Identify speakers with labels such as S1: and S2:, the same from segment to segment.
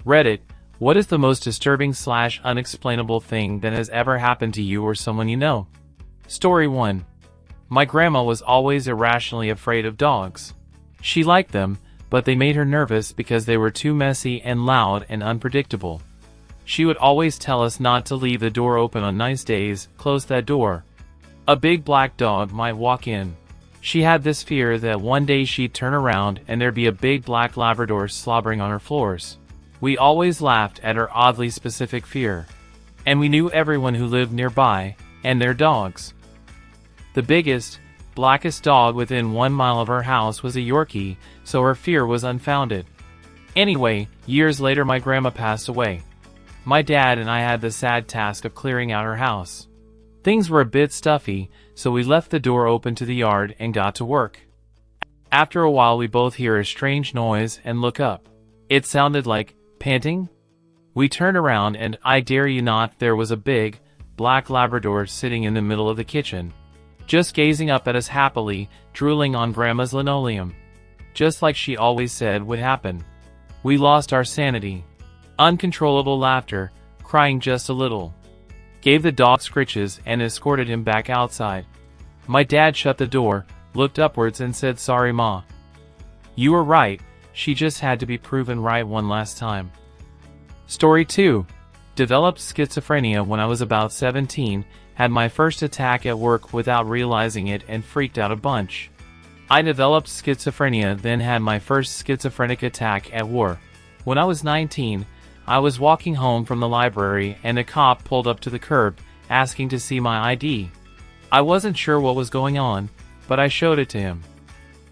S1: Reddit, what is the most disturbing / unexplainable thing that has ever happened to you or someone you know? Story 1. My grandma was always irrationally afraid of dogs. She liked them, but they made her nervous because they were too messy and loud and unpredictable. She would always tell us not to leave the door open on nice days, close that door. A big black dog might walk in. She had this fear that one day she'd turn around and there'd be a big black Labrador slobbering on her floors. We always laughed at her oddly specific fear. And we knew everyone who lived nearby, and their dogs. The biggest, blackest dog within 1 mile of her house was a Yorkie, so her fear was unfounded. Anyway, years later my grandma passed away. My dad and I had the sad task of clearing out her house. Things were a bit stuffy, so we left the door open to the yard and got to work. After a while we both hear a strange noise and look up. It sounded like panting? We turned around and, I dare you not, there was a big, black Labrador sitting in the middle of the kitchen. Just gazing up at us happily, drooling on Grandma's linoleum. Just like she always said would happen. We lost our sanity. Uncontrollable laughter, crying just a little. Gave the dog scritches and escorted him back outside. My dad shut the door, looked upwards and said, "Sorry, Ma. You were right, she just had to be proven right one last time." Story 2. Developed schizophrenia when I was about 17, had my first attack at work without realizing it and freaked out a bunch. I developed schizophrenia, then had my first schizophrenic attack at war. When I was 19, I was walking home from the library and a cop pulled up to the curb, asking to see my ID. I wasn't sure what was going on, but I showed it to him.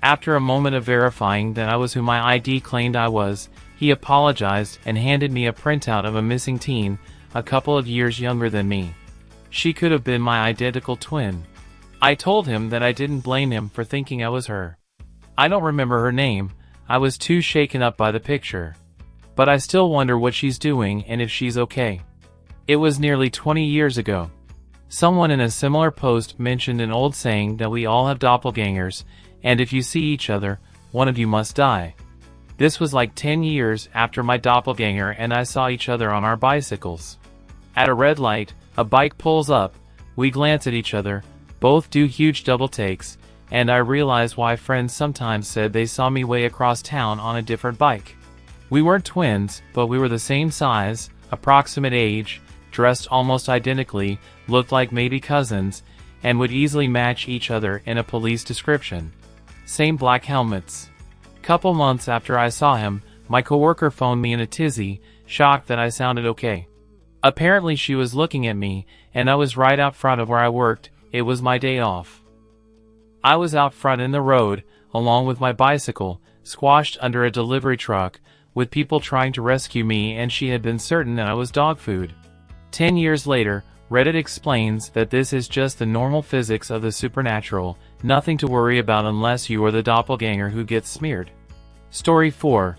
S1: After a moment of verifying that I was who my ID claimed I was, he apologized and handed me a printout of a missing teen, a couple of years younger than me. She could have been my identical twin. I told him that I didn't blame him for thinking I was her. I don't remember her name, I was too shaken up by the picture. But I still wonder what she's doing and if she's okay. It was nearly 20 years ago. Someone in a similar post mentioned an old saying that we all have doppelgangers, and if you see each other, one of you must die. This was like 10 years after my doppelganger and I saw each other on our bicycles. At a red light, a bike pulls up, we glance at each other, both do huge double takes, and I realize why friends sometimes said they saw me way across town on a different bike. We weren't twins, but we were the same size, approximate age, dressed almost identically, looked like maybe cousins, and would easily match each other in a police description. Same black helmets. Couple months after I saw him, my coworker phoned me in a tizzy, shocked that I sounded okay. Apparently she was looking at me, and I was right out front of where I worked. It was my day off. I was out front in the road, along with my bicycle, squashed under a delivery truck, with people trying to rescue me, and she had been certain that I was dog food. 10 years later, Reddit explains that this is just the normal physics of the supernatural, nothing to worry about unless you are the doppelganger who gets smeared. Story 4.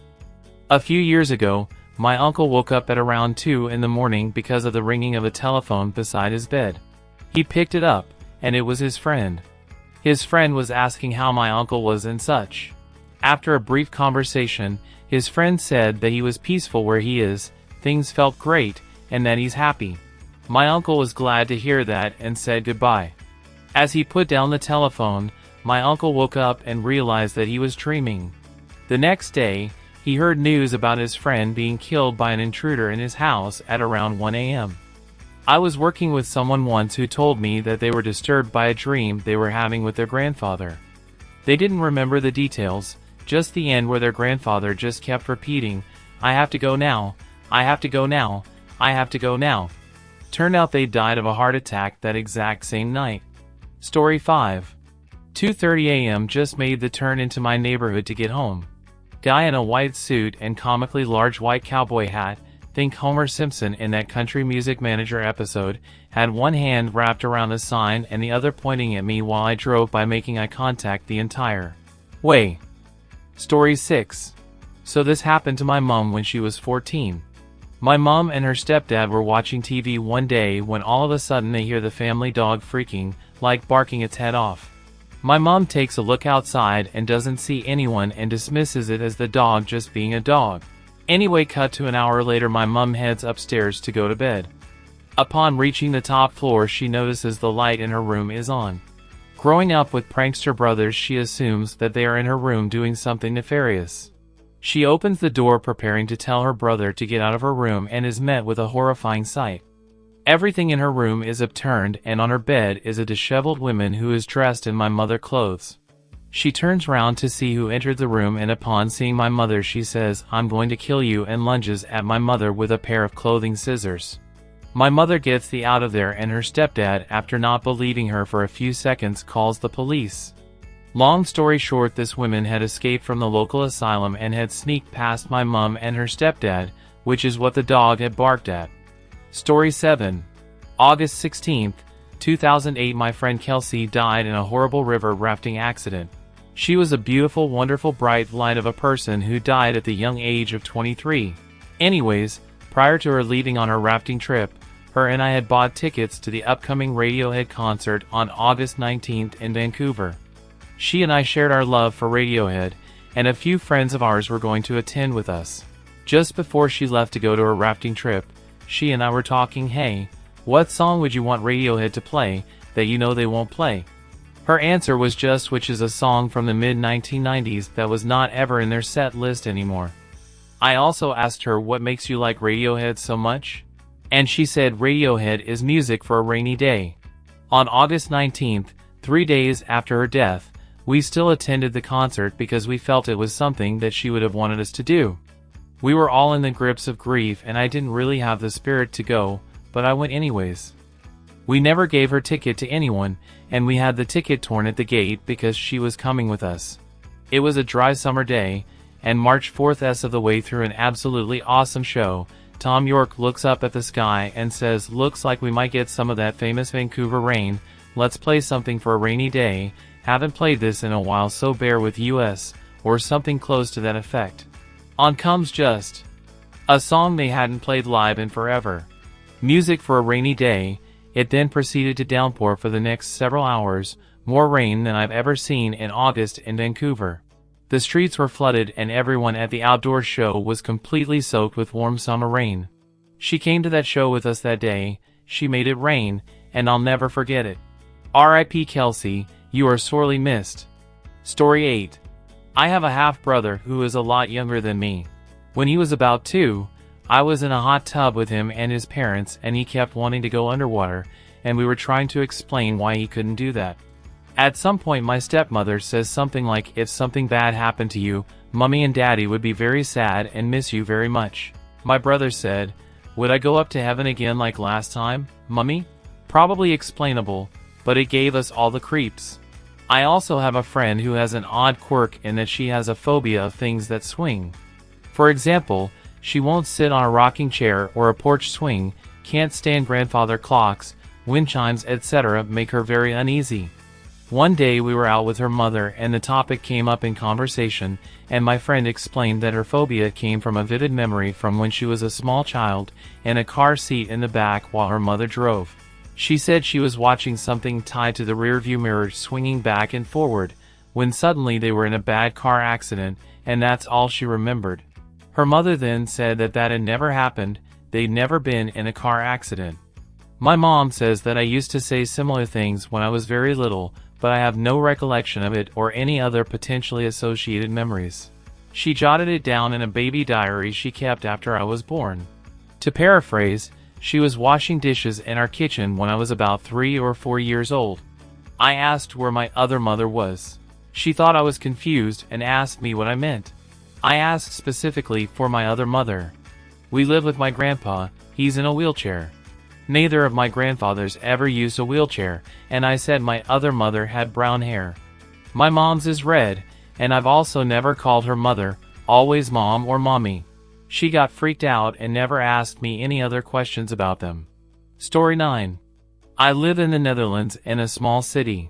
S1: A few years ago, my uncle woke up at around 2 in the morning because of the ringing of a telephone beside his bed. He picked it up, and it was his friend. His friend was asking how my uncle was and such. After a brief conversation, his friend said that he was peaceful where he is, things felt great, and that he's happy. My uncle was glad to hear that and said goodbye. As he put down the telephone, my uncle woke up and realized that he was dreaming. The next day, he heard news about his friend being killed by an intruder in his house at around 1 a.m. I was working with someone once who told me that they were disturbed by a dream they were having with their grandfather. They didn't remember the details, just the end where their grandfather just kept repeating, "I have to go now, I have to go now, I have to go now." Turned out they died of a heart attack that exact same night. Story 5. 2:30 a.m. just made the turn into my neighborhood to get home. Guy in a white suit and comically large white cowboy hat, think Homer Simpson in that Country Music Manager episode, had one hand wrapped around a sign and the other pointing at me while I drove by, making eye contact the entire way. Story 6. So this happened to my mom when she was 14. My mom and her stepdad were watching TV one day when all of a sudden they hear the family dog freaking, like barking its head off. My mom takes a look outside and doesn't see anyone and dismisses it as the dog just being a dog. Anyway, cut to an hour later, my mum heads upstairs to go to bed. Upon reaching the top floor, she notices the light in her room is on. Growing up with prankster brothers, she assumes that they are in her room doing something nefarious. She opens the door preparing to tell her brother to get out of her room and is met with a horrifying sight. Everything in her room is upturned, and on her bed is a disheveled woman who is dressed in my mother clothes. She turns round to see who entered the room, and upon seeing my mother she says, "I'm going to kill you," and lunges at my mother with a pair of clothing scissors. My mother gets the out of there, and her stepdad, after not believing her for a few seconds, calls the police. Long story short, this woman had escaped from the local asylum and had sneaked past my mum and her stepdad, which is what the dog had barked at. Story 7. August 16th, 2008. My friend Kelsey died in a horrible river rafting accident. She was a beautiful, wonderful, bright light of a person who died at the young age of 23. Anyways, prior to her leaving on her rafting trip, her and I had bought tickets to the upcoming Radiohead concert on August 19th in Vancouver. She and I shared our love for Radiohead, and a few friends of ours were going to attend with us. Just before she left to go to her rafting trip, she and I were talking, "Hey, what song would you want Radiohead to play that you know they won't play?" Her answer was Just, which is a song from the mid-1990s that was not ever in their set list anymore. I also asked her, "What makes you like Radiohead so much?" And she said Radiohead is music for a rainy day. On August 19th, 3 days after her death, we still attended the concert because we felt it was something that she would have wanted us to do. We were all in the grips of grief, and I didn't really have the spirit to go, but I went anyways. We never gave her ticket to anyone, and we had the ticket torn at the gate because she was coming with us. It was a dry summer day, and March 4th of the way through an absolutely awesome show, Tom York looks up at the sky and says, "Looks like we might get some of that famous Vancouver rain. Let's play something for a rainy day. Haven't played this in a while, so bear with us," or something close to that effect. On comes Just, a song they hadn't played live in forever. Music for a rainy day. It then proceeded to downpour for the next several hours, more rain than I've ever seen in August in Vancouver. The streets were flooded, and everyone at the outdoor show was completely soaked with warm summer rain. She came to that show with us that day. She made it rain, and I'll never forget it. R.I.P. Kelsey, you are sorely missed. Story 8. I have a half-brother who is a lot younger than me. When he was about 2, I was in a hot tub with him and his parents, and he kept wanting to go underwater, and we were trying to explain why he couldn't do that. At some point my stepmother says something like, "If something bad happened to you, Mommy and Daddy would be very sad and miss you very much." My brother said, "Would I go up to heaven again like last time, Mummy?" Probably explainable, but it gave us all the creeps. I also have a friend who has an odd quirk in that she has a phobia of things that swing. For example, she won't sit on a rocking chair or a porch swing, can't stand grandfather clocks, wind chimes, etc. make her very uneasy. One day we were out with her mother and the topic came up in conversation, and my friend explained that her phobia came from a vivid memory from when she was a small child in a car seat in the back while her mother drove. She said she was watching something tied to the rearview mirror swinging back and forward, when suddenly they were in a bad car accident, and that's all she remembered. Her mother then said that that had never happened, they'd never been in a car accident. My mom says that I used to say similar things when I was very little, but I have no recollection of it or any other potentially associated memories. She jotted it down in a baby diary she kept after I was born. To paraphrase, she was washing dishes in our kitchen when I was about 3 or 4 years old. I asked where my other mother was. She thought I was confused and asked me what I meant. I asked specifically for my other mother. We live with my grandpa, he's in a wheelchair. Neither of my grandfathers ever used a wheelchair, and I said my other mother had brown hair. My mom's is red, and I've also never called her mother, always mom or mommy. She got freaked out and never asked me any other questions about them. Story 9. I live in the Netherlands in a small city.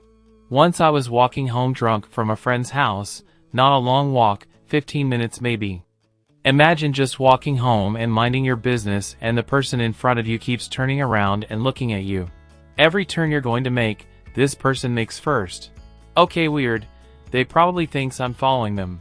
S1: Once I was walking home drunk from a friend's house, not a long walk, 15 minutes maybe. Imagine just walking home and minding your business and the person in front of you keeps turning around and looking at you. Every turn you're going to make, this person makes first. Okay, weird. They probably thinks I'm following them.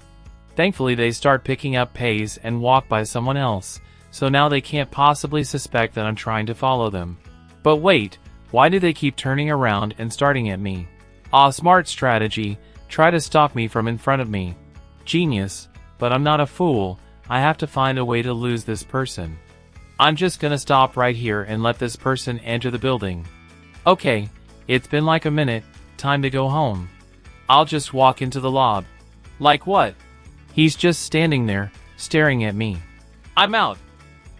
S1: Thankfully they start picking up pace and walk by someone else, so now they can't possibly suspect that I'm trying to follow them. But wait, why do they keep turning around and starting at me? Ah, smart strategy, try to stop me from in front of me. Genius, but I'm not a fool, I have to find a way to lose this person. I'm just gonna stop right here and let this person enter the building. Okay, it's been like a minute, time to go home. I'll just walk into the lobby. Like what? He's just standing there, staring at me. I'm out.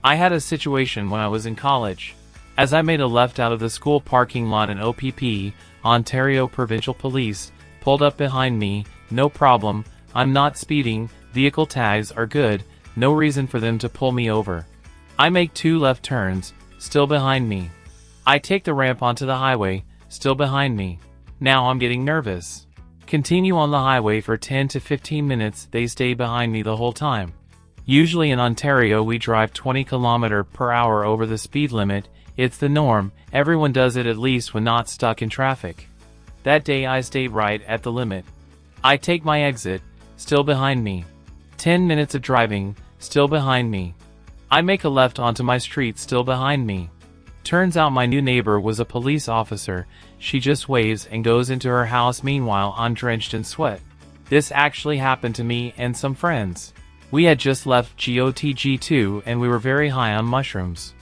S1: I had a situation when I was in college. As I made a left out of the school parking lot, an OPP, Ontario Provincial Police, pulled up behind me. No problem, I'm not speeding, vehicle tags are good, no reason for them to pull me over. I make 2 left turns, still behind me. I take the ramp onto the highway, still behind me. Now I'm getting nervous. Continue on the highway for 10 to 15 minutes, they stay behind me the whole time. Usually in Ontario we drive 20 km/h over the speed limit, it's the norm, everyone does it at least when not stuck in traffic. That day I stayed right at the limit. I take my exit, still behind me. 10 minutes of driving, still behind me. I make a left onto my street, still behind me. Turns out my new neighbor was a police officer, she just waves and goes into her house, meanwhile I'm drenched in sweat. This actually happened to me and some friends. We had just left GOTG2 and we were very high on mushrooms.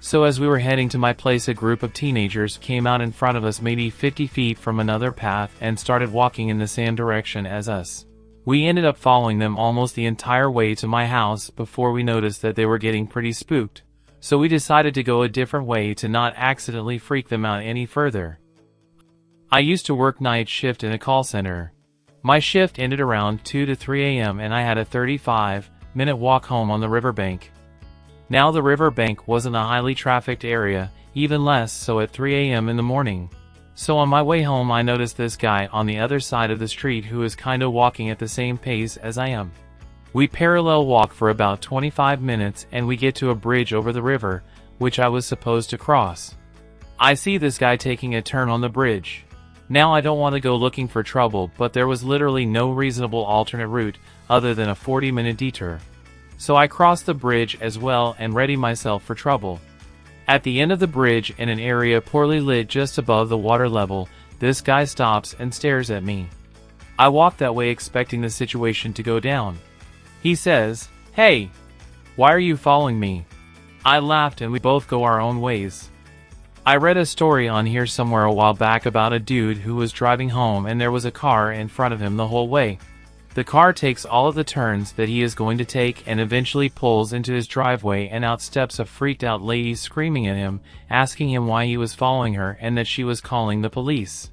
S1: So as we were heading to my place, a group of teenagers came out in front of us maybe 50 feet from another path and started walking in the same direction as us. We ended up following them almost the entire way to my house before we noticed that they were getting pretty spooked. So we decided to go a different way to not accidentally freak them out any further. I used to work night shift in a call center. My shift ended around 2 to 3 a.m. and I had a 35-minute walk home on the riverbank. Now the riverbank wasn't a highly trafficked area, even less so at 3 a.m. in the morning. So on my way home I noticed this guy on the other side of the street who is kinda walking at the same pace as I am. We parallel walk for about 25 minutes and we get to a bridge over the river, which I was supposed to cross. I see this guy taking a turn on the bridge. Now I don't want to go looking for trouble, but there was literally no reasonable alternate route other than a 40-minute detour. So I cross the bridge as well and ready myself for trouble. At the end of the bridge, in an area poorly lit just above the water level, this guy stops and stares at me. I walk that way expecting the situation to go down. He says, "Hey, why are you following me?" I laughed and we both go our own ways. I read a story on here somewhere a while back about a dude who was driving home and there was a car in front of him the whole way. The car takes all of the turns that he is going to take and eventually pulls into his driveway, and out steps a freaked out lady screaming at him, asking him why he was following her and that she was calling the police.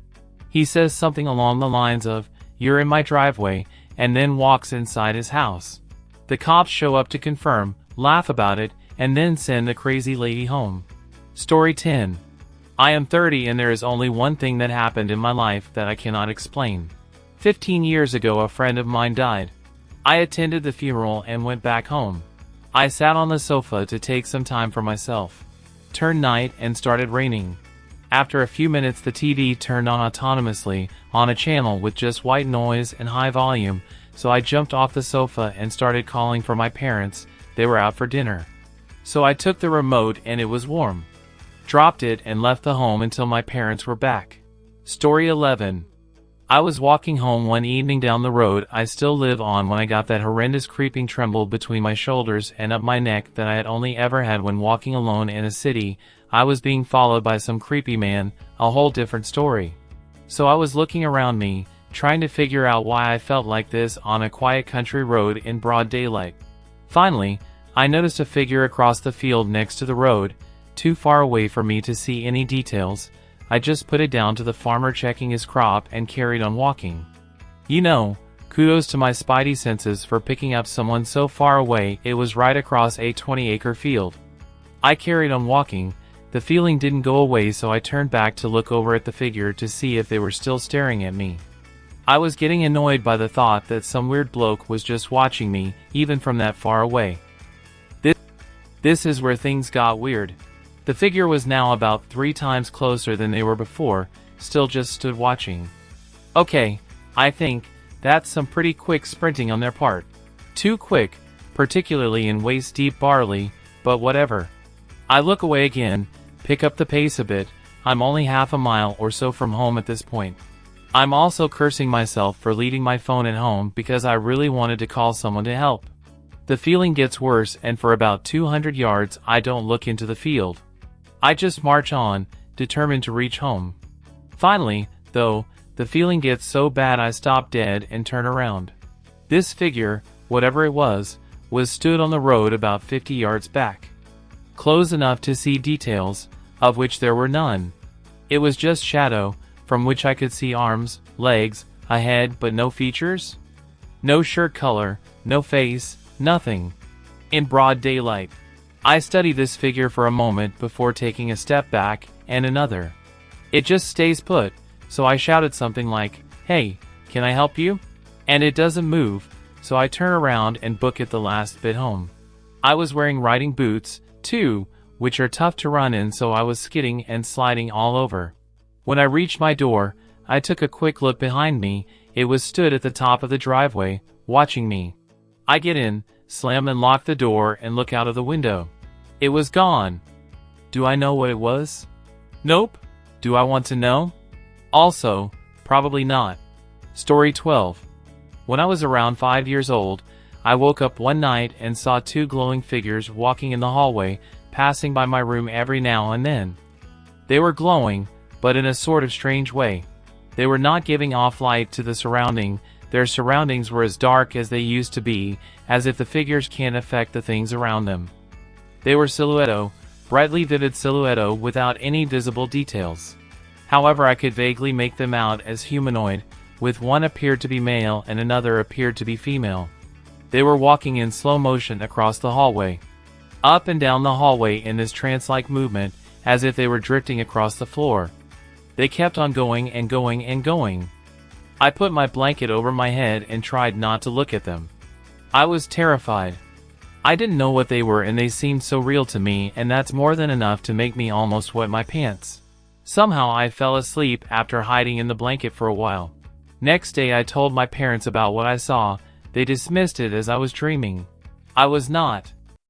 S1: He says something along the lines of, "You're in my driveway," and then walks inside his house. The cops show up to confirm, laugh about it, and then send the crazy lady home. Story 10. I am 30 and there is only one thing that happened in my life that I cannot explain. 15 years ago a friend of mine died. I attended the funeral and went back home. I sat on the sofa to take some time for myself. Turned night and started raining. After a few minutes the TV turned on autonomously, on a channel with just white noise and high volume, so I jumped off the sofa and started calling for my parents. They were out for dinner. So I took the remote and it was warm. Dropped it and left the home until my parents were back. Story 11. I was walking home one evening down the road I still live on when I got that horrendous creeping tremble between my shoulders and up my neck that I had only ever had when walking alone in a city. I was being followed by some creepy man, a whole different story. So I was looking around me, trying to figure out why I felt like this on a quiet country road in broad daylight. Finally, I noticed a figure across the field next to the road, too far away for me to see any details. I just put it down to the farmer checking his crop and carried on walking. You know, kudos to my spidey senses for picking up someone so far away. It was right across a 20-acre field. I carried on walking. The feeling didn't go away, so I turned back to look over at the figure to see if they were still staring at me. I was getting annoyed by the thought that some weird bloke was just watching me, even from that far away. This is where things got weird. The figure was now about 3 times closer than they were before, still just stood watching. Okay, I think that's some pretty quick sprinting on their part. Too quick, particularly in waist-deep barley, but whatever. I look away again, pick up the pace a bit. I'm only half a mile or so from home at this point. I'm also cursing myself for leaving my phone at home because I really wanted to call someone to help. The feeling gets worse, and for about 200 yards I don't look into the field. I just march on, determined to reach home. Finally, though, the feeling gets so bad I stop dead and turn around. This figure, whatever it was stood on the road about 50 yards back. Close enough to see details, of which there were none. It was just shadow, from which I could see arms, legs, a head, but no features. No shirt color, no face, nothing. In broad daylight. I study this figure for a moment before taking a step back, and another. It just stays put, so I shouted something like, "Hey, can I help you?" And it doesn't move, so I turn around and book it the last bit home. I was wearing riding boots, too, which are tough to run in, so I was skidding and sliding all over. When I reached my door, I took a quick look behind me. It was stood at the top of the driveway, watching me. I get in, slam and lock the door, and look out of the window. It was gone. Do I know what it was? Nope. Do I want to know? Also, probably not. Story 12. When I was around 5 years old, I woke up one night and saw two glowing figures walking in the hallway, passing by my room every now and then. They were glowing, but in a sort of strange way. They were not giving off light to the surrounding. Their surroundings were as dark as they used to be, as if the figures can't affect the things around them. They were silhouetted, brightly vivid silhouetted without any visible details. However, I could vaguely make them out as humanoid, with one appeared to be male and another appeared to be female. They were walking in slow motion across the hallway. Up and down the hallway in this trance-like movement, as if they were drifting across the floor. They kept on going and going and going. I put my blanket over my head and tried not to look at them. I was terrified. I didn't know what they were, and they seemed so real to me, and that's more than enough to make me almost wet my pants. Somehow I fell asleep after hiding in the blanket for a while. Next day I told my parents about what I saw. They dismissed it as I was dreaming. I was not.